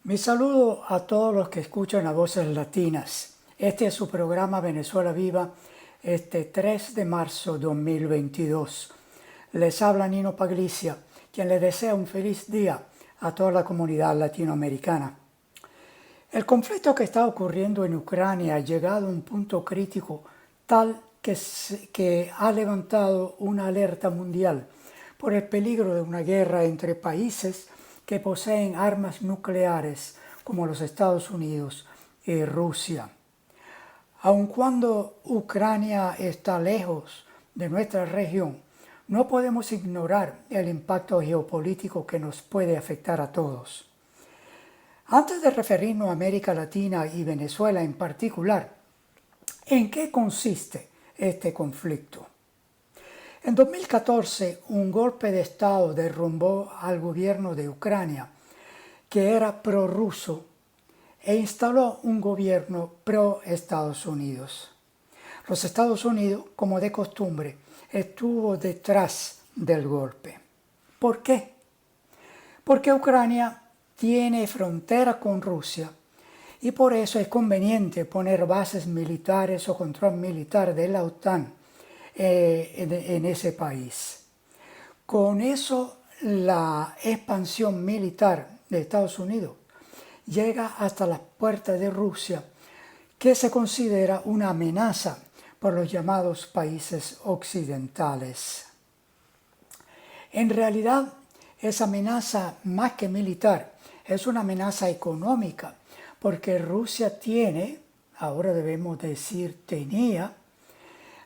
Mi saludo a todos los que escuchan a Voces Latinas. Este es su programa Venezuela Viva, este 3 de marzo 2022. Les habla Nino Paglicia, quien les desea un feliz día a toda la comunidad latinoamericana. El conflicto que está ocurriendo en Ucrania ha llegado a un punto crítico tal que ha levantado una alerta mundial por el peligro de una guerra entre países que poseen armas nucleares como los Estados Unidos y Rusia. Aun cuando Ucrania está lejos de nuestra región, no podemos ignorar el impacto geopolítico que nos puede afectar a todos. Antes de referirnos a América Latina y Venezuela en particular, ¿en qué consiste este conflicto? En 2014, un golpe de Estado derrumbó al gobierno de Ucrania, que era prorruso, e instaló un gobierno pro-Estados Unidos. Los Estados Unidos, como de costumbre, estuvo detrás del golpe. ¿Por qué? Porque Ucrania tiene frontera con Rusia y por eso es conveniente poner bases militares o control militar de la OTAN en ese país. Con eso, la expansión militar de Estados Unidos llega hasta las puertas de Rusia, que se considera una amenaza por los llamados países occidentales. En realidad, esa amenaza, más que militar, es una amenaza económica, porque Rusia tiene, ahora debemos decir tenía,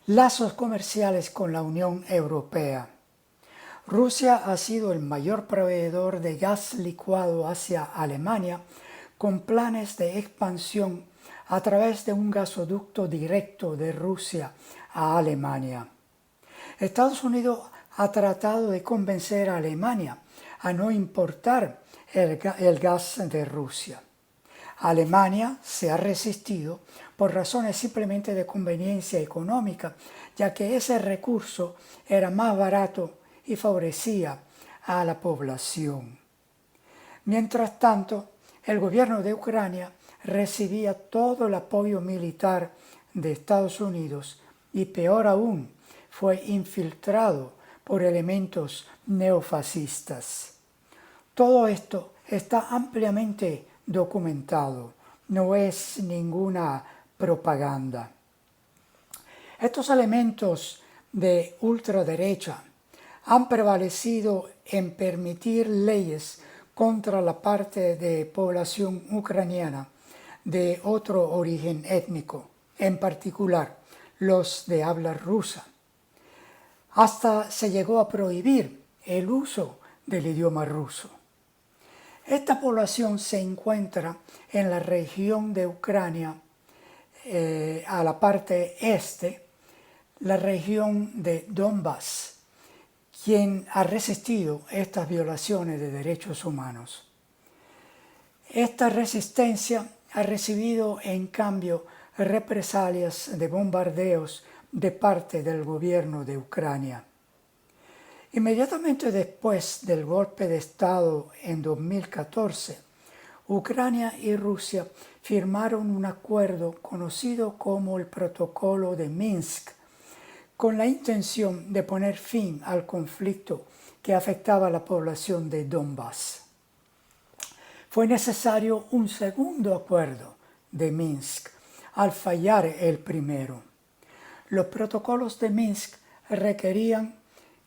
lazos comerciales con la Unión Europea. Rusia ha sido el mayor proveedor de gas licuado hacia Alemania, con planes de expansión a través de un gasoducto directo de Rusia a Alemania. Estados Unidos ha tratado de convencer a Alemania a no importar el gas de Rusia. Alemania se ha resistido por razones simplemente de conveniencia económica, ya que ese recurso era más barato y favorecía a la población. Mientras tanto, el gobierno de Ucrania recibía todo el apoyo militar de Estados Unidos y, peor aún, fue infiltrado por elementos neofascistas. Todo esto está ampliamente documentado, no es ninguna propaganda. Estos elementos de ultraderecha han prevalecido en permitir leyes contra la parte de población ucraniana de otro origen étnico, en particular los de habla rusa. Hasta se llegó a prohibir el uso del idioma ruso. Esta población se encuentra en la región de Ucrania, a la parte este, la región de Donbass, quien ha resistido estas violaciones de derechos humanos. Esta resistencia ha recibido en cambio represalias de bombardeos de parte del gobierno de Ucrania. Inmediatamente después del golpe de Estado en 2014, Ucrania y Rusia firmaron un acuerdo conocido como el Protocolo de Minsk, con la intención de poner fin al conflicto que afectaba a la población de Donbass. Fue necesario un segundo acuerdo de Minsk al fallar el primero. Los protocolos de Minsk requerían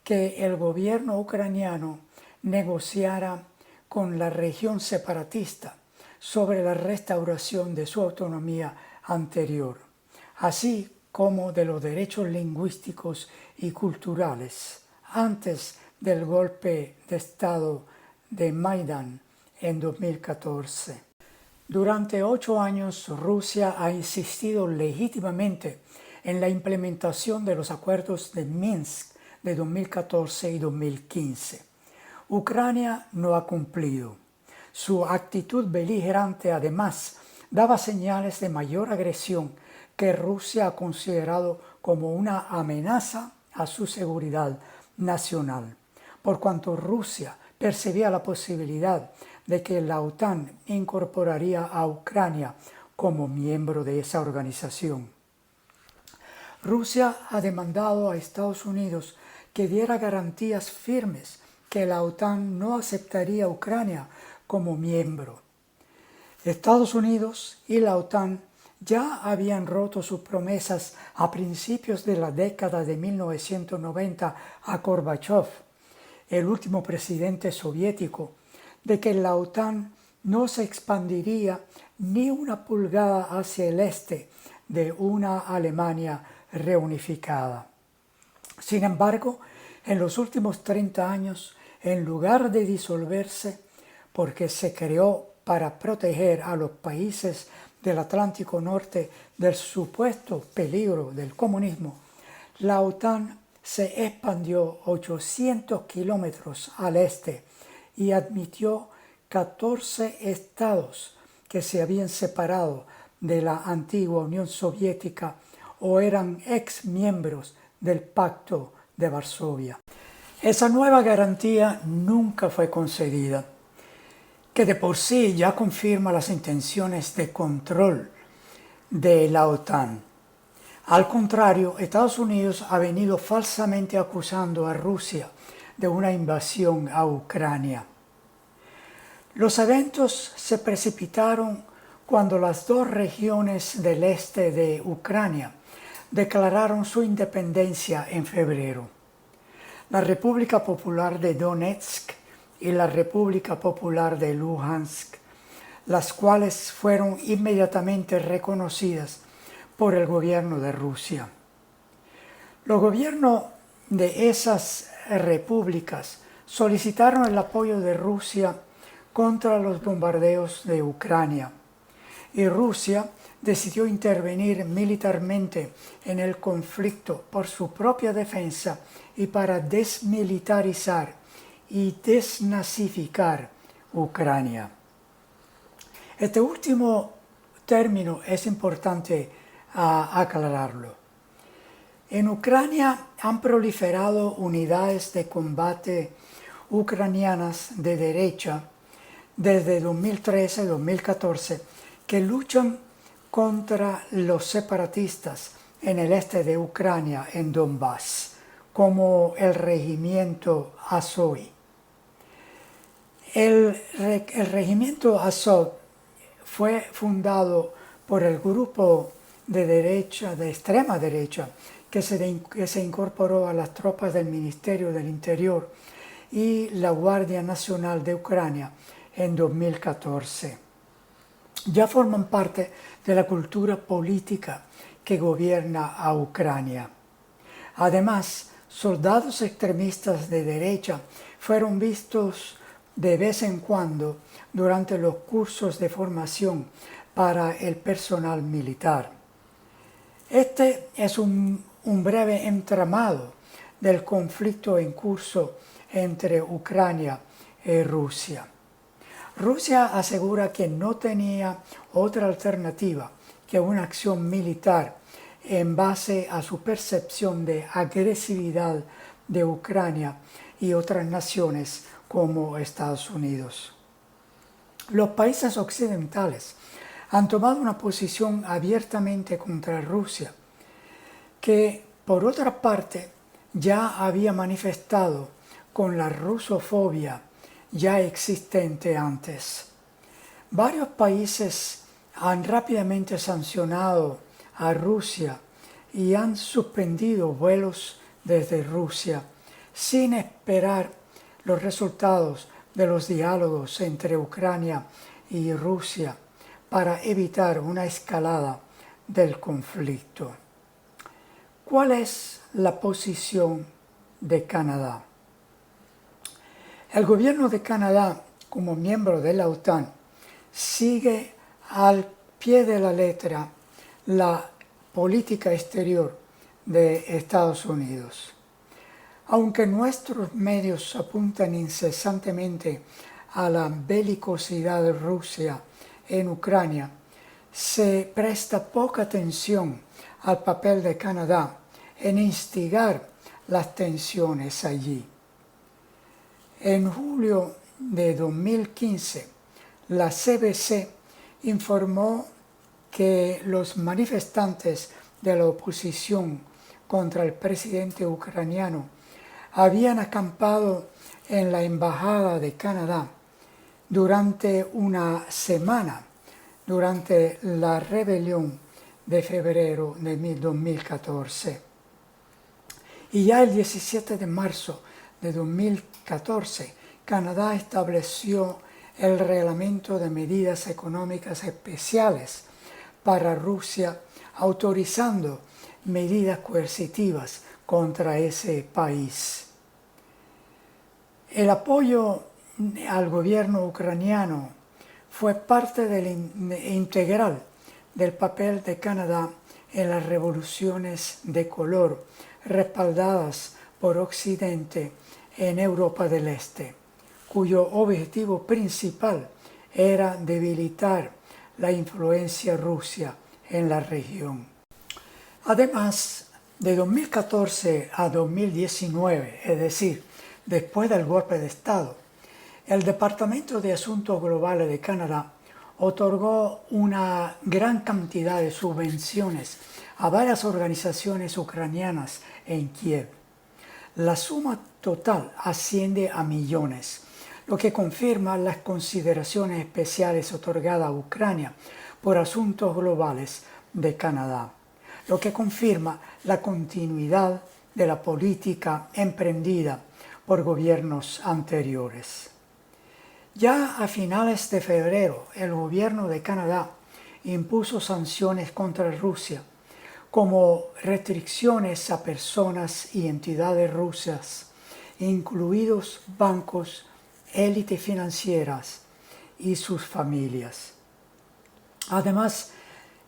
que el gobierno ucraniano negociara con la región separatista sobre la restauración de su autonomía anterior, así como de los derechos lingüísticos y culturales, antes del golpe de Estado de Maidán en 2014. Durante 8 años, Rusia ha insistido legítimamente en la implementación de los acuerdos de Minsk de 2014 y 2015. Ucrania no ha cumplido. Su actitud beligerante, además, daba señales de mayor agresión que Rusia ha considerado como una amenaza a su seguridad nacional, por cuanto Rusia percibía la posibilidad de que la OTAN incorporaría a Ucrania como miembro de esa organización. Rusia ha demandado a Estados Unidos que diera garantías firmes que la OTAN no aceptaría a Ucrania como miembro. Estados Unidos y la OTAN ya habían roto sus promesas a principios de la década de 1990 a Gorbachev, el último presidente soviético, de que la OTAN no se expandiría ni una pulgada hacia el este de una Alemania reunificada. Sin embargo, en los últimos 30 años, en lugar de disolverse, porque se creó para proteger a los países del Atlántico Norte del supuesto peligro del comunismo, la OTAN se expandió 800 kilómetros al este y admitió 14 estados que se habían separado de la antigua Unión Soviética o eran ex miembros del Pacto de Varsovia. Esa nueva garantía nunca fue concedida, que de por sí ya confirma las intenciones de control de la OTAN. Al contrario, Estados Unidos ha venido falsamente acusando a Rusia de una invasión a Ucrania. Los eventos se precipitaron cuando las dos regiones del este de Ucrania declararon su independencia en febrero. La República Popular de Donetsk y la República Popular de Luhansk, las cuales fueron inmediatamente reconocidas por el gobierno de Rusia. Los gobiernos de esas repúblicas solicitaron el apoyo de Rusia contra los bombardeos de Ucrania, y Rusia decidió intervenir militarmente en el conflicto por su propia defensa y para desmilitarizar y desnazificar Ucrania. Este último término es importante aclararlo. En Ucrania han proliferado unidades de combate ucranianas de derecha desde 2013-2014 que luchan contra los separatistas en el este de Ucrania, en Donbass, como el regimiento Azov. El regimiento Azov fue fundado por el grupo de derecha, de extrema derecha, que se incorporó a las tropas del Ministerio del Interior y la Guardia Nacional de Ucrania en 2014. Ya forman parte de la cultura política que gobierna a Ucrania. Además, soldados extremistas de derecha fueron vistos de vez en cuando durante los cursos de formación para el personal militar. Este es un breve entramado del conflicto en curso entre Ucrania y Rusia. Rusia asegura que no tenía otra alternativa que una acción militar en base a su percepción de agresividad de Ucrania y otras naciones como Estados Unidos. Los países occidentales han tomado una posición abiertamente contra Rusia, que por otra parte ya había manifestado con la rusofobia ya existente antes. Varios países han rápidamente sancionado a Rusia y han suspendido vuelos desde Rusia sin esperar los resultados de los diálogos entre Ucrania y Rusia para evitar una escalada del conflicto. ¿Cuál es la posición de Canadá? El gobierno de Canadá, como miembro de la OTAN, sigue al pie de la letra la política exterior de Estados Unidos. Aunque nuestros medios apuntan incesantemente a la belicosidad de Rusia en Ucrania, se presta poca atención al papel de Canadá en instigar las tensiones allí. En julio de 2015, la CBC informó que los manifestantes de la oposición contra el presidente ucraniano habían acampado en la embajada de Canadá durante una semana durante la rebelión de febrero de 2014. Y ya el 17 de marzo de 2014, Canadá estableció el Reglamento de Medidas Económicas Especiales para Rusia, autorizando medidas coercitivas contra ese país. El apoyo al gobierno ucraniano fue parte integral del papel de Canadá en las revoluciones de color respaldadas por Occidente en Europa del Este, cuyo objetivo principal era debilitar la influencia rusa en la región. Además, de 2014 a 2019, es decir, después del golpe de Estado, el Departamento de Asuntos Globales de Canadá otorgó una gran cantidad de subvenciones a varias organizaciones ucranianas en Kiev. La suma total asciende a millones, lo que confirma las consideraciones especiales otorgadas a Ucrania por Asuntos Globales de Canadá, lo que confirma la continuidad de la política emprendida por gobiernos anteriores. Ya a finales de febrero, el gobierno de Canadá impuso sanciones contra Rusia, como restricciones a personas y entidades rusas, incluidos bancos, élites financieras y sus familias. Además,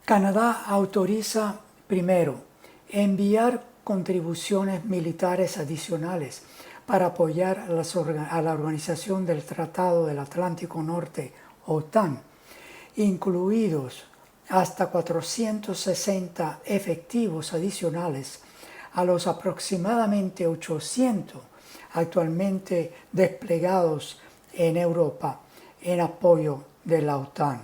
Canadá autoriza, primero, enviar contribuciones militares adicionales para apoyar a la Organización del Tratado del Atlántico Norte, OTAN, incluidos hasta 460 efectivos adicionales a los aproximadamente 800 actualmente desplegados en Europa en apoyo de la OTAN.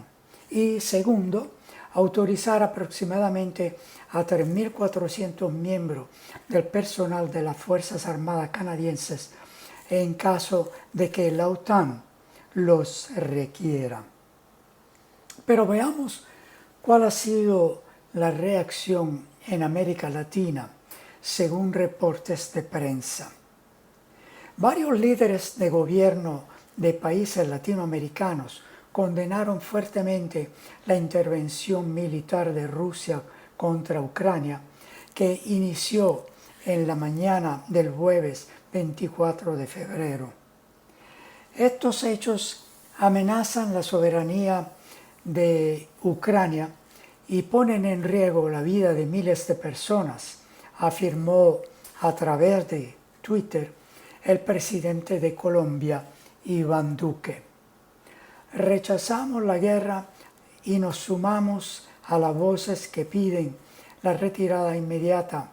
Y segundo, autorizar aproximadamente a 3.400 miembros del personal de las Fuerzas Armadas canadienses en caso de que la OTAN los requiera. Pero veamos cuál ha sido la reacción en América Latina, según reportes de prensa. Varios líderes de gobierno de países latinoamericanos condenaron fuertemente la intervención militar de Rusia contra Ucrania, que inició en la mañana del jueves 24 de febrero. Estos hechos amenazan la soberanía de Ucrania y ponen en riesgo la vida de miles de personas, afirmó a través de Twitter el presidente de Colombia, Iván Duque. Rechazamos la guerra y nos sumamos a las voces que piden la retirada inmediata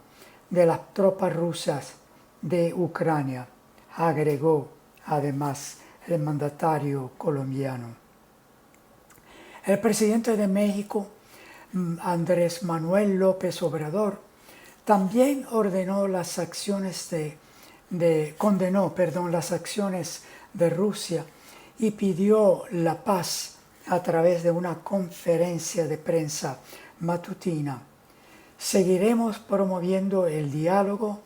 de las tropas rusas de Ucrania, agregó además el mandatario colombiano. El presidente de México, Andrés Manuel López Obrador, también condenó las acciones de Rusia y pidió la paz a través de una conferencia de prensa matutina. Seguiremos promoviendo el diálogo,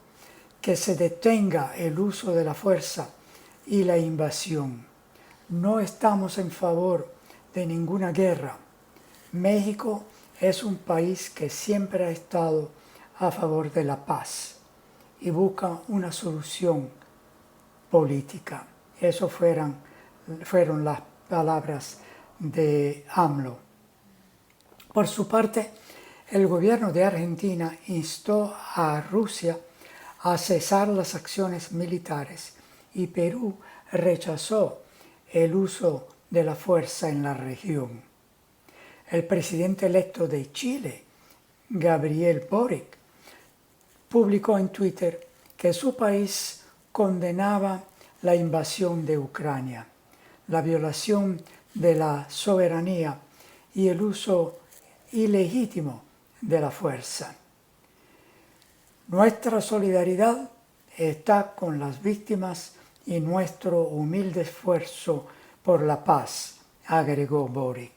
que se detenga el uso de la fuerza y la invasión. No estamos en favor de ninguna guerra. México es un país que siempre ha estado a favor de la paz y busca una solución política. Eso fueron las palabras de AMLO. Por su parte, el gobierno de Argentina instó a Rusia a cesar las acciones militares y Perú rechazó el uso de la fuerza en la región. El presidente electo de Chile, Gabriel Boric, publicó en Twitter que su país condenaba la invasión de Ucrania, la violación de la soberanía y el uso ilegítimo de la fuerza. Nuestra solidaridad está con las víctimas y nuestro humilde esfuerzo por la paz, agregó Boric.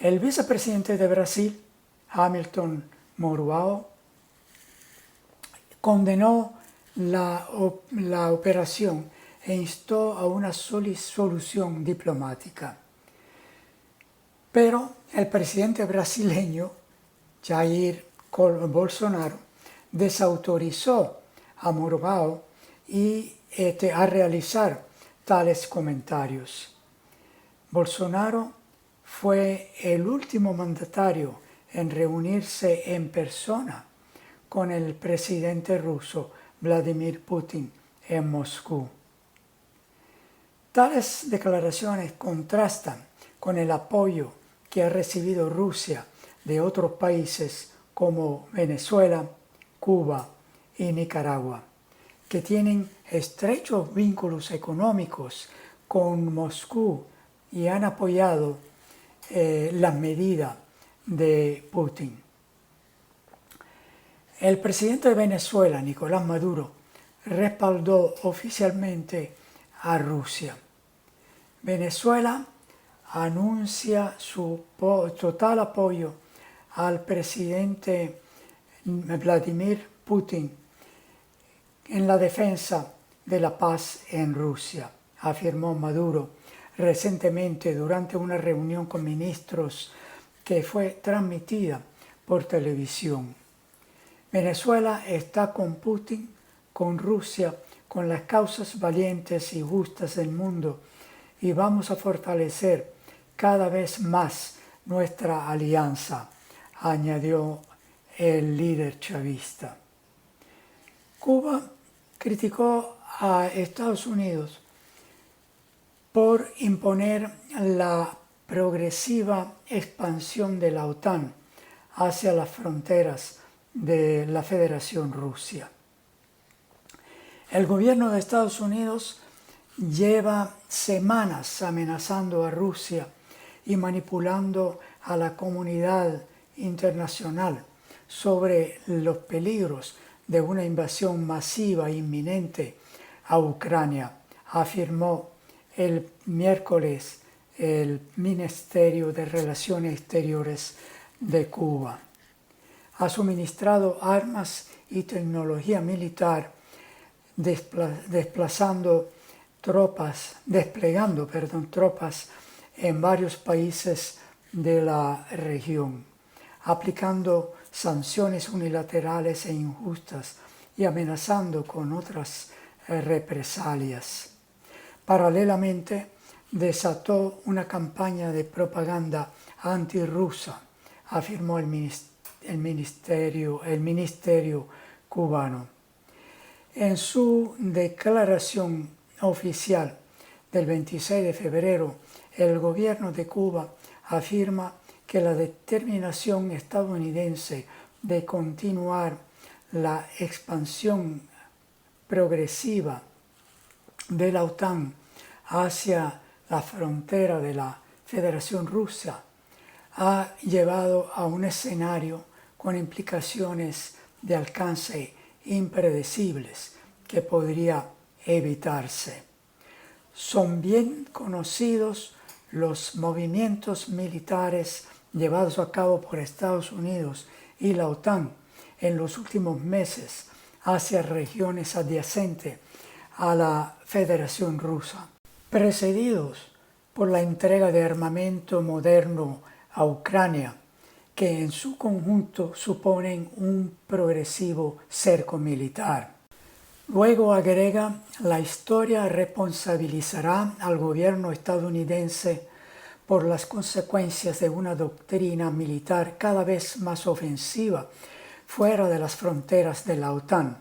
El vicepresidente de Brasil, Hamilton Mourão, condenó la operación e instó a una solución diplomática. Pero el presidente brasileño, Jair Bolsonaro, desautorizó a Mourão a realizar tales comentarios. Bolsonaro fue el último mandatario en reunirse en persona con el presidente ruso Vladimir Putin en Moscú. Tales declaraciones contrastan con el apoyo que ha recibido Rusia de otros países como Venezuela, Cuba y Nicaragua, que tienen estrechos vínculos económicos con Moscú y han apoyado la medida de Putin. El presidente de Venezuela, Nicolás Maduro, respaldó oficialmente a Rusia. Venezuela anuncia su total apoyo al presidente Vladimir Putin en la defensa de la paz en Rusia, afirmó Maduro recientemente durante una reunión con ministros que fue transmitida por televisión. Venezuela está con Putin, con Rusia, con las causas valientes y justas del mundo y vamos a fortalecer cada vez más nuestra alianza, añadió el líder chavista. Cuba criticó a Estados Unidos por imponer la progresiva expansión de la OTAN hacia las fronteras de la Federación Rusa. El gobierno de Estados Unidos lleva semanas amenazando a Rusia y manipulando a la comunidad internacional sobre los peligros de una invasión masiva e inminente a Ucrania, afirmó el miércoles el Ministerio de Relaciones Exteriores de Cuba. Ha suministrado armas y tecnología militar, desplegando tropas en varios países de la región, aplicando sanciones unilaterales e injustas y amenazando con otras represalias. Paralelamente, desató una campaña de propaganda antirrusa, afirmó el ministerio cubano. En su declaración oficial del 26 de febrero, el gobierno de Cuba afirma que la determinación estadounidense de continuar la expansión progresiva de la OTAN hacia la frontera de la Federación Rusa ha llevado a un escenario con implicaciones de alcance impredecibles que podría evitarse. Son bien conocidos los movimientos militares llevados a cabo por Estados Unidos y la OTAN en los últimos meses hacia regiones adyacentes a la Federación Rusa, precedidos por la entrega de armamento moderno a Ucrania, que en su conjunto suponen un progresivo cerco militar. Luego agrega, la historia responsabilizará al gobierno estadounidense por las consecuencias de una doctrina militar cada vez más ofensiva fuera de las fronteras de la OTAN,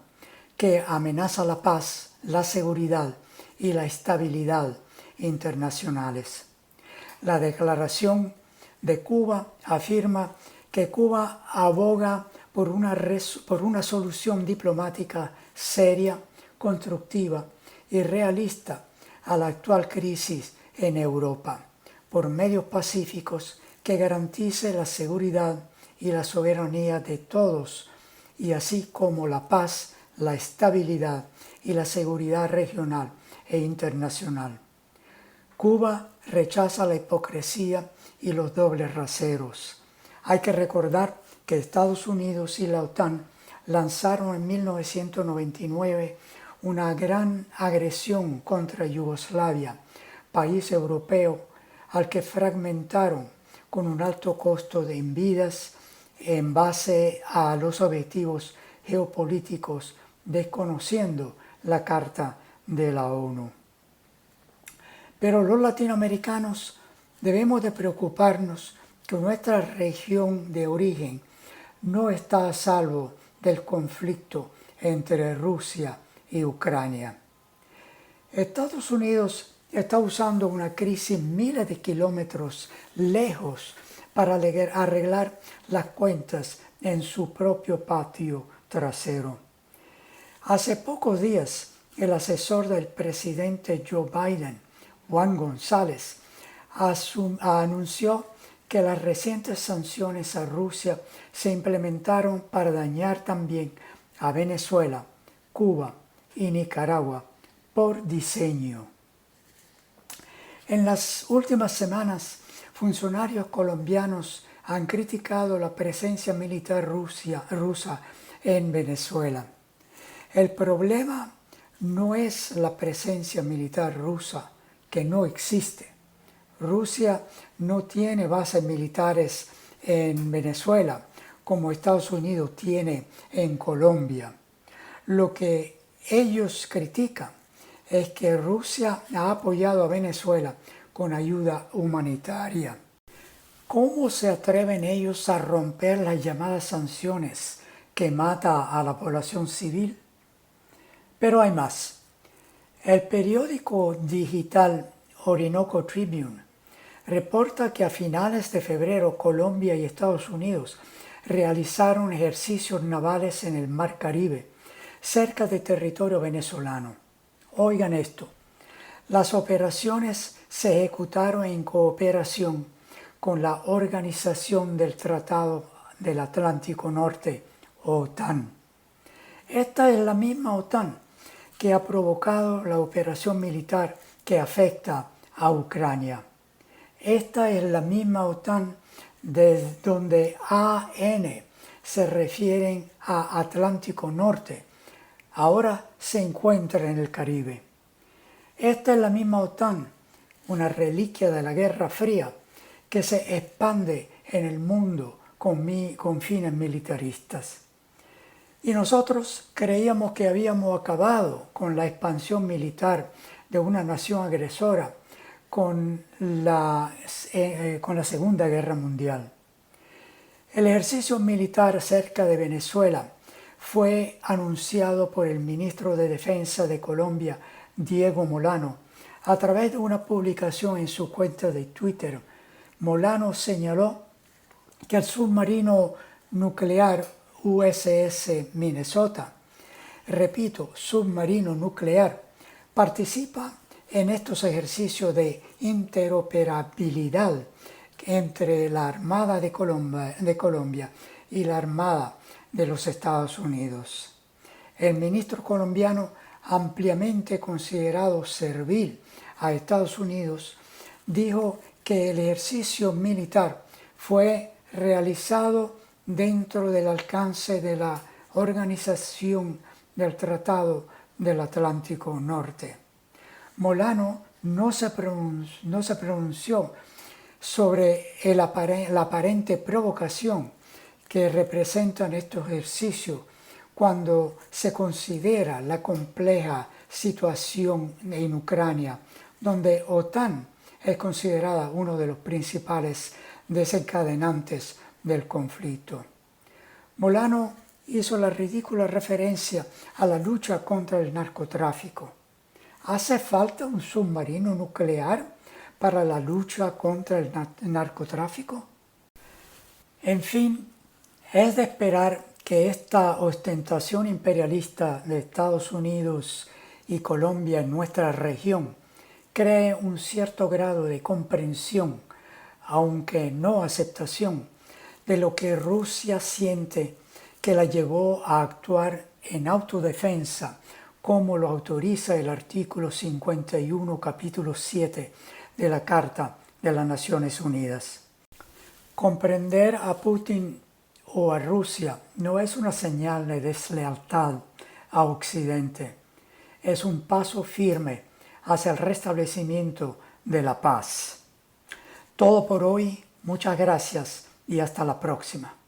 que amenaza la paz, la seguridad y la estabilidad internacionales. La declaración de Cuba afirma que Cuba aboga por una solución diplomática seria, constructiva y realista a la actual crisis en Europa por medios pacíficos que garantice la seguridad y la soberanía de todos, y así como la paz, la estabilidad y la seguridad regional e internacional. Cuba rechaza la hipocresía y los dobles raseros. Hay que recordar que Estados Unidos y la OTAN lanzaron en 1999 una gran agresión contra Yugoslavia, país europeo al que fragmentaron con un alto costo de vidas en base a los objetivos geopolíticos, desconociendo la Carta de la ONU. Pero los latinoamericanos debemos de preocuparnos que nuestra región de origen no está a salvo del conflicto entre Rusia y Ucrania. Estados Unidos está usando una crisis miles de kilómetros lejos para arreglar las cuentas en su propio patio trasero. Hace pocos días, el asesor del presidente Joe Biden, Juan González, anunció que las recientes sanciones a Rusia se implementaron para dañar también a Venezuela, Cuba y Nicaragua por diseño. En las últimas semanas, funcionarios colombianos han criticado la presencia militar rusa en Venezuela. El problema no es la presencia militar rusa, que no existe. Rusia no tiene bases militares en Venezuela, como Estados Unidos tiene en Colombia. Lo que ellos critican es que Rusia ha apoyado a Venezuela con ayuda humanitaria. ¿Cómo se atreven ellos a romper las llamadas sanciones que mata a la población civil? Pero hay más. El periódico digital Orinoco Tribune reporta que a finales de febrero Colombia y Estados Unidos realizaron ejercicios navales en el Mar Caribe, cerca de territorio venezolano. Oigan esto, las operaciones se ejecutaron en cooperación con la Organización del Tratado del Atlántico Norte, OTAN. Esta es la misma OTAN que ha provocado la operación militar que afecta a Ucrania. Esta es la misma OTAN desde donde AN se refieren a Atlántico Norte. Ahora se encuentra en el Caribe. Esta es la misma OTAN, una reliquia de la Guerra Fría, que se expande en el mundo con fines militaristas. Y nosotros creíamos que habíamos acabado con la expansión militar de una nación agresora con la Segunda Guerra Mundial. El ejercicio militar cerca de Venezuela fue anunciado por el ministro de Defensa de Colombia, Diego Molano, a través de una publicación en su cuenta de Twitter. Molano señaló que el submarino nuclear USS Minnesota, repito, submarino nuclear, participa en estos ejercicios de interoperabilidad entre la Armada de Colombia y la Armada de los Estados Unidos. El ministro colombiano, ampliamente considerado servil a Estados Unidos, dijo que el ejercicio militar fue realizado dentro del alcance de la Organización del Tratado del Atlántico Norte. Molano no se pronunció sobre la aparente provocación que representan estos ejercicios cuando se considera la compleja situación en Ucrania, donde OTAN es considerada uno de los principales desencadenantes del conflicto. Molano hizo la ridícula referencia a la lucha contra el narcotráfico. ¿Hace falta un submarino nuclear para la lucha contra el narcotráfico? En fin, es de esperar que esta ostentación imperialista de Estados Unidos y Colombia en nuestra región cree un cierto grado de comprensión, aunque no aceptación, de lo que Rusia siente que la llevó a actuar en autodefensa, como lo autoriza el artículo 51, capítulo 7 de la Carta de las Naciones Unidas. Comprender a Putin o a Rusia no es una señal de deslealtad a Occidente, es un paso firme hacia el restablecimiento de la paz. Todo por hoy, muchas gracias y hasta la próxima.